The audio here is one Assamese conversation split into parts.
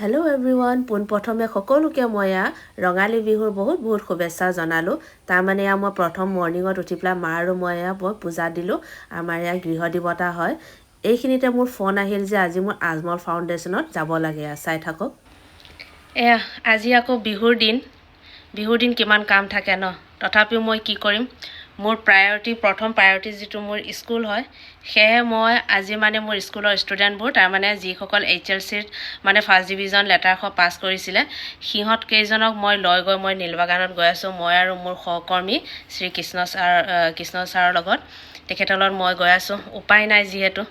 হেল্ল' এভৰিৱান, পোনপ্ৰথমে সকলোকে মই ৰঙালী বিহুৰ বহুত শুভেচ্ছা জনালোঁ। তাৰমানে মই প্ৰথম মৰ্ণিঙত উঠি পেলাই মা আৰু মই পূজা দিলোঁ। আমাৰ গৃহ দেৱতা হয়। এইখিনিতে মোৰ ফোন আহিল যে আজি মোৰ আজমল ফাউণ্ডেশ্যনত যাব লাগে, চাই থাকক। আজি আকৌ বিহুৰ দিন কিমান কাম থাকে ন, তথাপিও মই কি কৰিম, মোৰ প্ৰথম প্ৰায়ৰিটি যিটো মোৰ স্কুল হয়, সেয়েহে মই আজি মোৰ স্কুলৰ ষ্টুডেণ্টবোৰ, তাৰমানে যিসকল HLCত ফাৰ্ষ্ট ডিভিজন লেটাৰ পাছ কৰিছিলে, সিহঁত কেইজনক মই লৈ গৈ মই নীলবাগানত গৈ আছোঁ। মই আৰু মোৰ সহকৰ্মী শ্ৰী কৃষ্ণ ছাৰৰ লগত, তেখেতৰ লগত মই গৈ আছোঁ। উপায় নাই, যিহেতু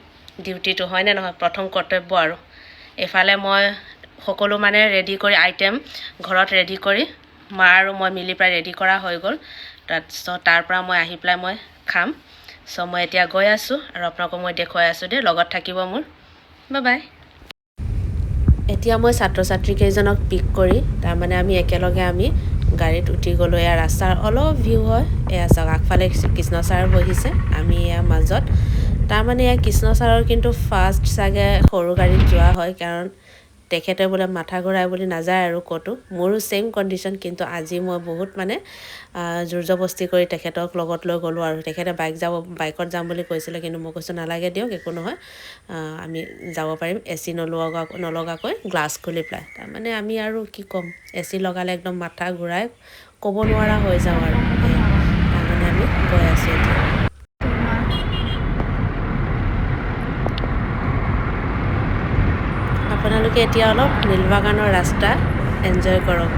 ডিউটিটো হয়নে নহয়, প্ৰথম কৰ্তব্য। আৰু এইফালে মই সকলো ৰেডি কৰি আইটেম ঘৰত ৰেডি কৰি মা আৰু মই মিলি পেলাই ৰেডি কৰা হৈ গ'ল। তাৰপিছত তাৰ পৰা মই আহি পেলাই মই খাম। মই এতিয়া গৈ আছোঁ আৰু আপোনালোকক মই দেখুৱাই আছোঁ দেই, লগত থাকিব মোৰ। Bye bye. এতিয়া মই ছাত্ৰ ছাত্ৰীকেইজনক পিক কৰি আমি একেলগে গাড়ীত উঠি গ'লোঁ। ৰাস্তাৰ অলপ ভিউ হয়, চাওক আগফালে কৃষ্ণ ছাৰ বহিছে, আমি মাজত। কৃষ্ণ ছাৰৰ কিন্তু ফাৰ্ষ্ট চাগে সৰু গাড়ীত যোৱা হয়, কাৰণ তেখেতে বোলে মাথা ঘূৰাই বুলি নাযায় আৰু ক'তো। মোৰো ছেইম কণ্ডিশ্যন, কিন্তু আজি মই বহুত জোৰ জবস্তি কৰি তেখেতক লগত লৈ গ'লোঁ। আৰু তেখেতে বাইকত যাম বুলি কৈছিলে, কিন্তু মই কৈছোঁ নালাগে দিয়ক, একো নহয়, আমি যাব পাৰিম AC নলগাকৈ, গ্লাছ খুলি পেলাই। আমি আৰু কি ক'ম, AC লগালে একদম মাথা ঘূৰাই ক'ব নোৱাৰা হৈ যাওঁ আৰু। আমি গৈ আছোঁ এতিয়া। আপোনালোকে এতিয়া অলপ নীলবাগানৰ ৰাস্তা এনজয় কৰক।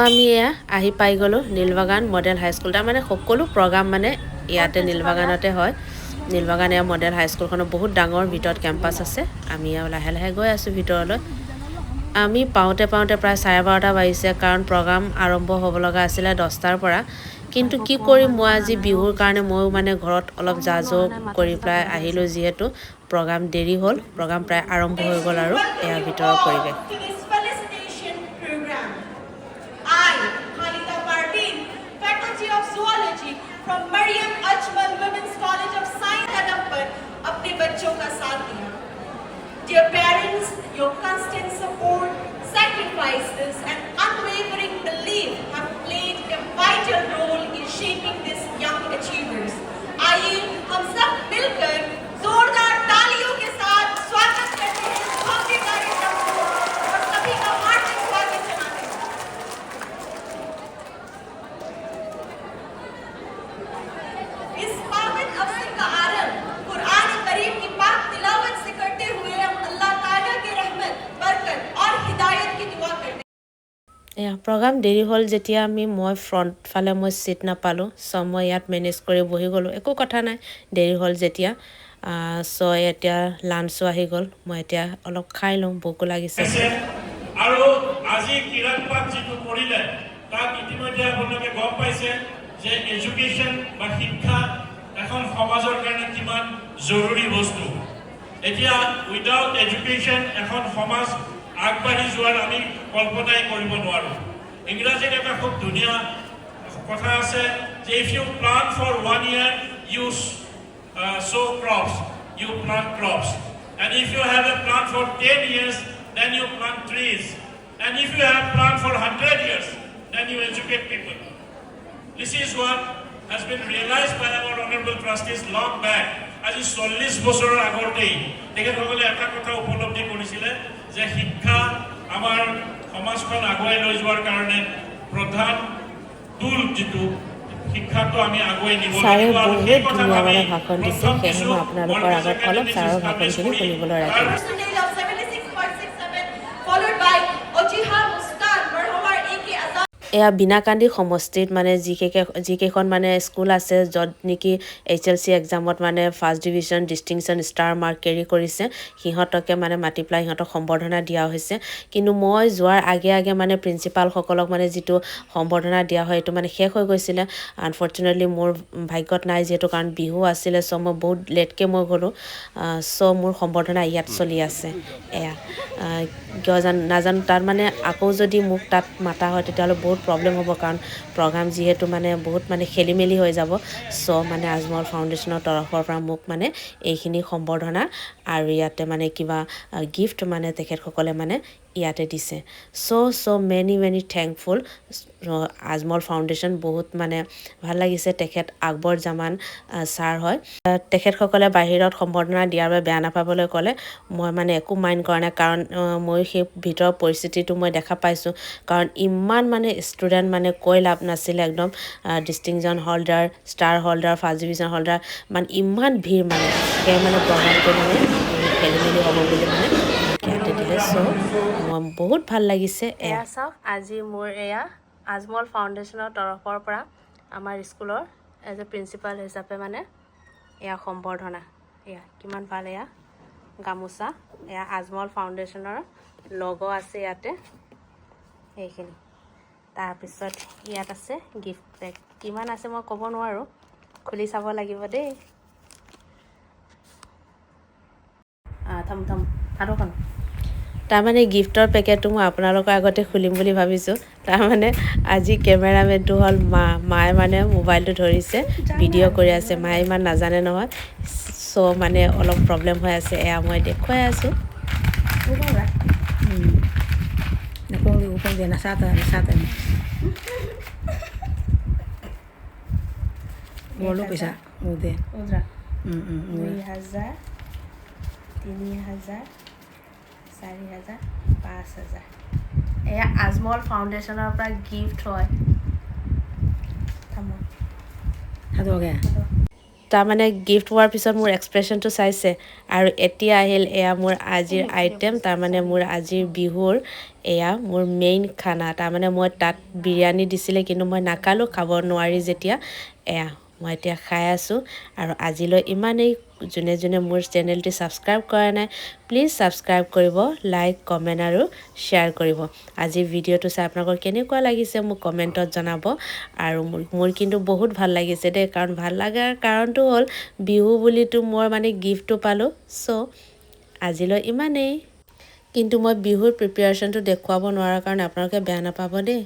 আমি আহি পাই গ'লোঁ নীলবাগান মডেল হাইস্কুল। সকলো প্ৰগ্ৰাম ইয়াতে নীলবাগানতে হয়। নীলবাগান মডেল হাইস্কুলখনত বহুত ডাঙৰ ভিতৰত কেম্পাছ আছে। আমি লাহে লাহে গৈ আছোঁ ভিতৰলৈ। আমি পাওঁতে প্ৰায় 12:30 বাজিছে, কাৰণ প্ৰগ্ৰাম আৰম্ভ হ'ব লগা আছিলে 10টাৰ পৰা। কিন্তু কি কৰিম, মই আজি বিহুৰ কাৰণে ময়ো ঘৰত অলপ কৰি পেলাই আহিলোঁ, যিহেতু প্ৰগ্ৰাম দেৰি হ'ল। প্ৰগ্ৰাম প্ৰায় আৰম্ভ হৈ গ'ল আৰু ভিতৰৰ পৰিৱেশ। From Maryam Ajmal Women's College of Science Kadampar अपने बच्चों का साथ दिया. Dear parents, your constant support, sacrifices and unwavering belief have played a vital role in shaping these young achievers. आइए हम सब मिलकर जोरदार तालियों के साथ स्वागत करते हैं भव्य कार्यक्रम को और सभी का हार्दिक स्वागत जनाते हैं. इस पावन अवसर का आरंभ कुरान करीम की पाक तिलावत से करते हुए हम अल्लाह ताला की रहमत, बरकत और हिदायत की दुआ करते हैं. প্ৰগ্ৰাম দেৰি হ'ল যেতিয়া মই ফ্ৰণ্ট ফালে ছিট নাপালোঁ, মই ইয়াত মেনেজ কৰি বহি গ'লোঁ। একো কথা নাই, দেৰি হ'ল যেতিয়া। এতিয়া লাঞ্চো আহি গ'ল, মই এতিয়া অলপ খাই লওঁ, ভোকো লাগিছে। আৰু আজি কিৰণপাত যিটো কৰিলে, তাক ইতিমধ্যে আপোনালোকে গম পাইছে যে এডুকেশ্যন বা শিক্ষা এখন সমাজৰ কাৰণে কিমান জৰুৰী বস্তু। এতিয়া উইদাউট এডুকেশ্যন এখন সমাজ আগবাঢ়ি যোৱাৰ আমি কল্পনাই কৰিব নোৱাৰোঁ। ইংৰাজীত এটা খুব ধুনীয়া কথা আছে যে if you plant for 1 year, you sow crops, you plant crops. And if you have a plan for 10 years, then you plant trees. And if you have plan for 100 years, then you educate people. This is what has been realized by our honorable trustees long back. আজি 40 বছৰৰ আগতেই তেখেতসকলে এটা কথা উপলব্ধি কৰিছিলে যে শিক্ষা আমাৰ সমাজখন আগুৱাই লৈ যোৱাৰ কাৰণে প্ৰধান টুল, যিটো শিক্ষাটো আমি আগুৱাই নিব লাগিব। আৰু সেই কথা ভাবি ভাষণ দিছে, সেয়েহে মই আপোনালোকৰ আগত অলপ ছাৰৰ ভাষণখিনি শুনিবলৈ ৰাখিলোঁ। বিনাকান্দি সমষ্টিত যিকেইখন স্কুল আছে, য'ত নেকি HLC এক্সামত first division distinction star mark carry কৰিছে, সিহঁতকে মাতি পেলাই সিহঁতক সম্বৰ্ধনা দিয়া হৈছে। কিন্তু মই যোৱাৰ আগে প্ৰিন্সিপালসকলক যিটো সম্বৰ্ধনা দিয়া হয়, এইটো শেষ হৈ গৈছিলে। আনফৰ্চুনেটলি মোৰ ভাগ্যত নাই, যিহেতু কাৰণ বিহু আছিলে। মই বহুত লেটকৈ গ'লোঁ। মোৰ সম্বৰ্ধনা ইয়াত চলি আছে। কিয় নাজানো তাত মানে আকৌ যদি মোক তাত মাতা হয় তেতিয়াহ'লে বহুত প্ৰব্লেম হ'ব কাৰণ প্ৰগ্ৰাম যিহেতু মানে বহুত মানে খেলি মেলি হৈ যাব চ' মানে আজমল ফাউণ্ডেশ্যনৰ তৰফৰ পৰা মোক মানে এইখিনি সম্বৰ্ধনা আৰু ইয়াতে মানে কিবা গিফ্ট মানে তেখেতসকলে মানে ইয়াতে দিছে চ' মেনি থেংকফুল আজমল ফাউণ্ডেশ্যন বহুত মানে ভাল লাগিছে তেখেত আকবৰ জামান ছাৰ হয় তেখেতসকলে বাহিৰত সম্বৰ্ধনা দিয়াৰ বাবে বেয়া নাপাবলৈ ক'লে মই মানে একো মাইণ্ড কৰা নাই কাৰণ মই সেই ভিতৰৰ পৰিস্থিতিটো মই দেখা পাইছোঁ কাৰণ ইমান মানে ষ্টুডেণ্ট মানে কৈ লাভ নাছিলে একদম distinction holder star holder first division holder মানে ইমান ভিৰ মানে সেই মানে প্ৰগ্ৰামটো মানে খেলি মেলি হ'ব বুলি মানে ইয়াতে দিলে চ' মই বহুত ভাল লাগিছে এয়া চাওক আজি মোৰ এয়া আজমল ফাউণ্ডেশ্যনৰ তৰফৰ পৰা আমাৰ স্কুলৰ এজ এ প্ৰিন্সিপাল হিচাপে মানে এয়া সম্বৰ্ধনা এয়া কিমান ভাল এয়া গামোচা এয়া আজমল ফাউণ্ডেশ্যনৰ লগো আছে ইয়াতে এইখিনি তাৰপিছত ইয়াত আছে গিফ্ট পেক কিমান আছে মই ক'ব নোৱাৰোঁ খুলি চাব লাগিব দেই তাৰমানে গিফ্টৰ পেকেটটো মই আপোনালোকৰ আগতে খুলিম বুলি ভাবিছোঁ তাৰমানে আজি কেমেৰামেনটো হ'ল মায়ে মানে মোবাইলটো ধৰিছে ভিডিঅ' কৰি আছে মায়ে ইমান নাজানে নহয় চ' মানে অলপ প্ৰব্লেম হৈ আছে এয়া মই দেখুৱাই আছোঁ Bolu bisa, udah. 2,000 3,000 4,000 5,000 এয়া আজমল ফাউণ্ডেশ্যনৰ পৰা গিফ্ট হয় Satu oke. তাৰমানে গিফ্ট হোৱাৰ পিছত মোৰ এক্সপ্ৰেশ্যনটো চাইছে আৰু এতিয়া আহিল এয়া মোৰ আজিৰ আইটেম তাৰমানে মোৰ আজিৰ বিহুৰ এয়া মোৰ মেইন খানা তাৰমানে মই তাত বিৰিয়ানী দিছিলে কিন্তু মই নাখালোঁ খাব নোৱাৰি যেতিয়া এয়া মই এতিয়া খাই আছোঁ আৰু আজিলৈ ইমানেই যোনে মোৰ চেনেলটি ছাবস্ক্ৰাইব কৰা নাই প্লিজ ছাবস্ক্ৰাইব কৰিব লাইক কমেণ্ট আৰু শ্বেয়াৰ কৰিব আজিৰ ভিডিঅ'টো চাই আপোনালোকৰ কেনেকুৱা লাগিছে মোক কমেণ্টত জনাব আৰু মোৰ কিন্তু বহুত ভাল লাগিছে দেই কাৰণ ভাল লগাৰ কাৰণটো হ'ল বিহু বুলিতো মই মানে গিফ্টটো পালোঁ চ' আজিলৈ ইমানেই কিন্তু মই বিহুৰ প্ৰিপেয়াৰেশ্যনটো দেখুৱাব নোৱাৰাৰ কাৰণে আপোনালোকে বেয়া নাপাব দেই